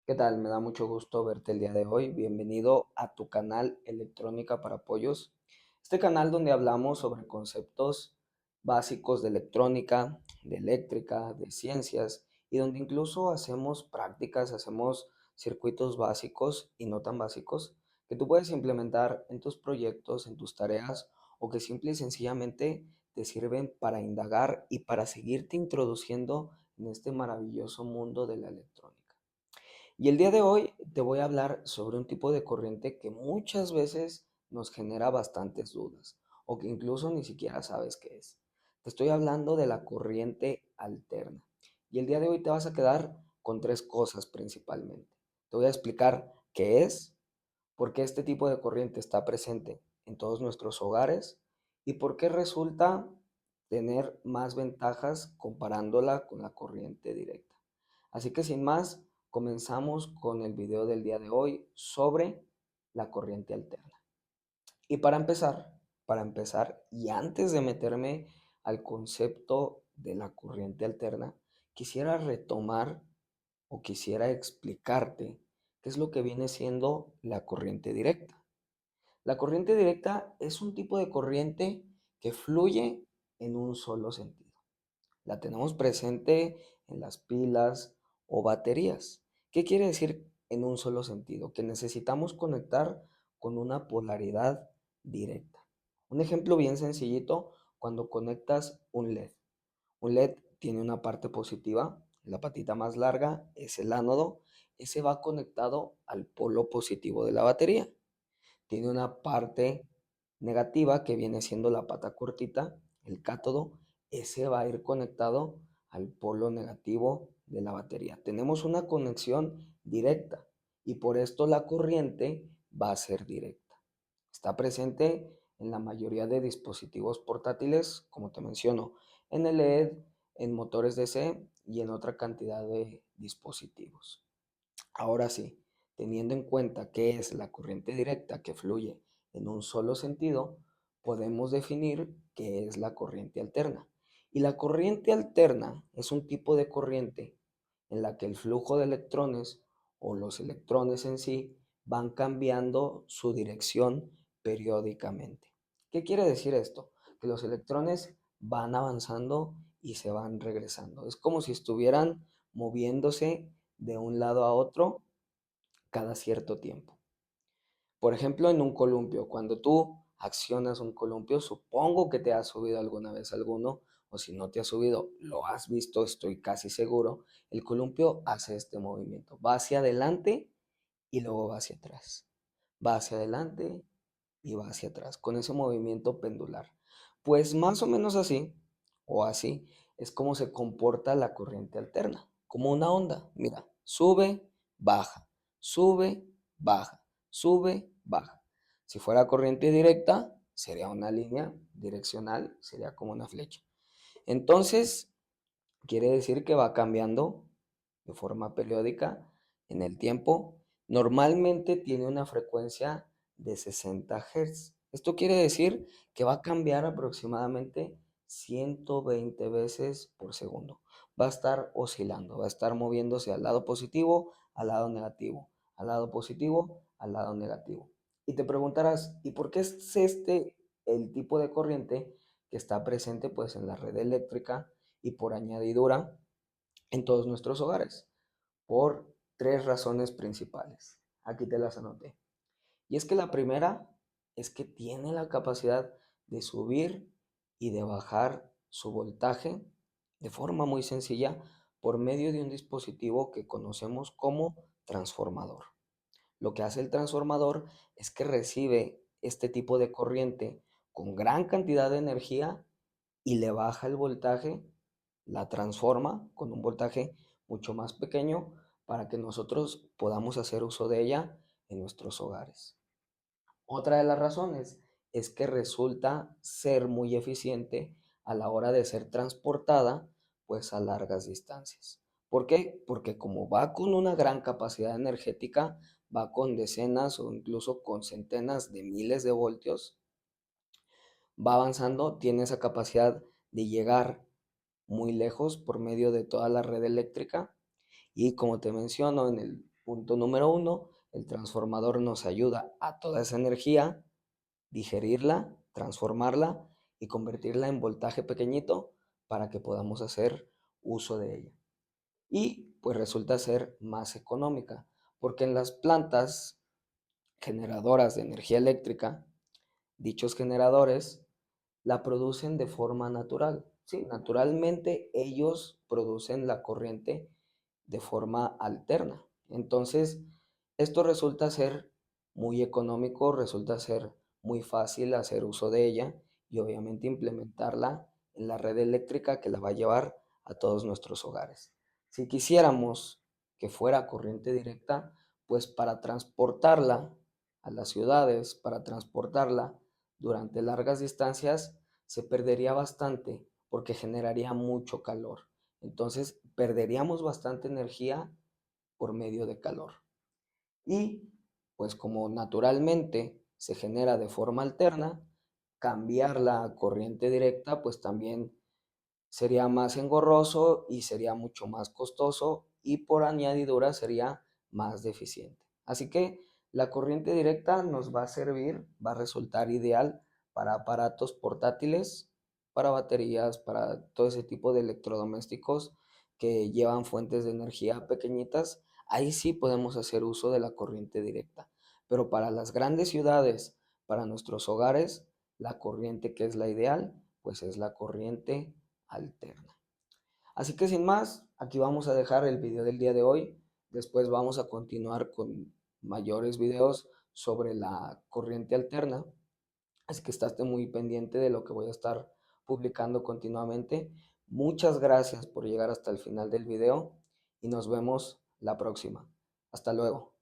¿Qué tal? Me da mucho gusto verte el día de hoy. Bienvenido a tu canal Electrónica para Pollos. Este canal donde hablamos sobre conceptos básicos de electrónica, de eléctrica, de ciencias y donde incluso hacemos prácticas, hacemos circuitos básicos y no tan básicos que tú puedes implementar en tus proyectos, en tus tareas o que simple y sencillamente te sirven para indagar y para seguirte introduciendo en este maravilloso mundo de la electrónica. Y el día de hoy te voy a hablar sobre un tipo de corriente que muchas veces nos genera bastantes dudas o que incluso ni siquiera sabes qué es. Te estoy hablando de la corriente alterna. Y el día de hoy te vas a quedar con tres cosas principalmente. Te voy a explicar qué es, por qué este tipo de corriente está presente en todos nuestros hogares y por qué resulta tener más ventajas comparándola con la corriente directa. Así que sin más, comenzamos con el video del día de hoy sobre la corriente alterna. Y para empezar, y antes de meterme al concepto de la corriente alterna, quisiera retomar o quisiera explicarte qué es lo que viene siendo la corriente directa. La corriente directa es un tipo de corriente que fluye en un solo sentido. La tenemos presente en las pilas o baterías. ¿Qué quiere decir en un solo sentido? Que necesitamos conectar con una polaridad directa. Un ejemplo bien sencillito, cuando conectas un LED. Un LED tiene una parte positiva, la patita más larga es el ánodo, ese va conectado al polo positivo de la batería. Tiene una parte negativa que viene siendo la pata cortita, el cátodo, ese va a ir conectado al polo negativo de la batería. Tenemos una conexión directa y por esto la corriente va a ser directa. Está presente en la mayoría de dispositivos portátiles, como te menciono, en el LED, en motores DC y en otra cantidad de dispositivos. Ahora sí, teniendo en cuenta que es la corriente directa que fluye en un solo sentido, podemos definir qué es la corriente alterna. Y la corriente alterna es un tipo de corriente en la que el flujo de electrones o los electrones en sí van cambiando su dirección periódicamente. ¿Qué quiere decir esto? Que los electrones van avanzando y se van regresando. Es como si estuvieran moviéndose de un lado a otro cada cierto tiempo. Por ejemplo, en un columpio, cuando tú accionas un columpio, supongo que te has subido alguna vez alguno, o si no te has subido, lo has visto, estoy casi seguro, el columpio hace este movimiento, va hacia adelante y luego va hacia atrás, va hacia adelante y va hacia atrás, con ese movimiento pendular. Pues más o menos así, o así, es como se comporta la corriente alterna, como una onda. Mira, sube, baja, sube, baja. Si fuera corriente directa, sería una línea direccional, sería como una flecha. Entonces, quiere decir que va cambiando de forma periódica en el tiempo. Normalmente tiene una frecuencia de 60 Hz. Esto quiere decir que va a cambiar aproximadamente 120 veces por segundo. Va a estar oscilando, va a estar moviéndose al lado positivo, al lado negativo, al lado positivo, al lado negativo. Y te preguntarás, ¿y por qué es este el tipo de corriente que está presente pues en la red eléctrica y por añadidura en todos nuestros hogares? Por tres razones principales. Aquí te las anoté. Y es que la primera es que tiene la capacidad de subir y de bajar su voltaje de forma muy sencilla por medio de un dispositivo que conocemos como transformador. Lo que hace el transformador es que recibe este tipo de corriente con gran cantidad de energía y le baja el voltaje, la transforma con un voltaje mucho más pequeño para que nosotros podamos hacer uso de ella en nuestros hogares. Otra de las razones es que resulta ser muy eficiente a la hora de ser transportada pues a largas distancias. ¿Por qué? Porque como va con una gran capacidad energética, va con decenas o incluso con centenas de miles de voltios, va avanzando, tiene esa capacidad de llegar muy lejos por medio de toda la red eléctrica y como te menciono, en el Punto número uno, el transformador nos ayuda a toda esa energía, digerirla, transformarla y convertirla en voltaje pequeñito para que podamos hacer uso de ella. Y pues resulta ser más económica, porque en las plantas generadoras de energía eléctrica, dichos generadores la producen de forma natural. Sí, naturalmente ellos producen la corriente de forma alterna. Entonces, esto resulta ser muy económico, resulta ser muy fácil hacer uso de ella y obviamente implementarla en la red eléctrica que la va a llevar a todos nuestros hogares. Si quisiéramos que fuera corriente directa, pues para transportarla a las ciudades, para transportarla durante largas distancias, se perdería bastante porque generaría mucho calor. Entonces, perderíamos bastante energía por medio de calor. Y pues como naturalmente se genera de forma alterna, cambiar la corriente directa pues también sería más engorroso y sería mucho más costoso y por añadidura sería más deficiente. Así que la corriente directa nos va a servir, va a resultar ideal para aparatos portátiles, para baterías, para todo ese tipo de electrodomésticos que llevan fuentes de energía pequeñitas. Ahí sí podemos hacer uso de la corriente directa. Pero para las grandes ciudades, para nuestros hogares, la corriente que es la ideal, pues es la corriente alterna. Así que sin más, aquí vamos a dejar el video del día de hoy. Después vamos a continuar con mayores videos sobre la corriente alterna. Así que estate muy pendiente de lo que voy a estar publicando continuamente. Muchas gracias por llegar hasta el final del video y nos vemos la próxima. Hasta luego.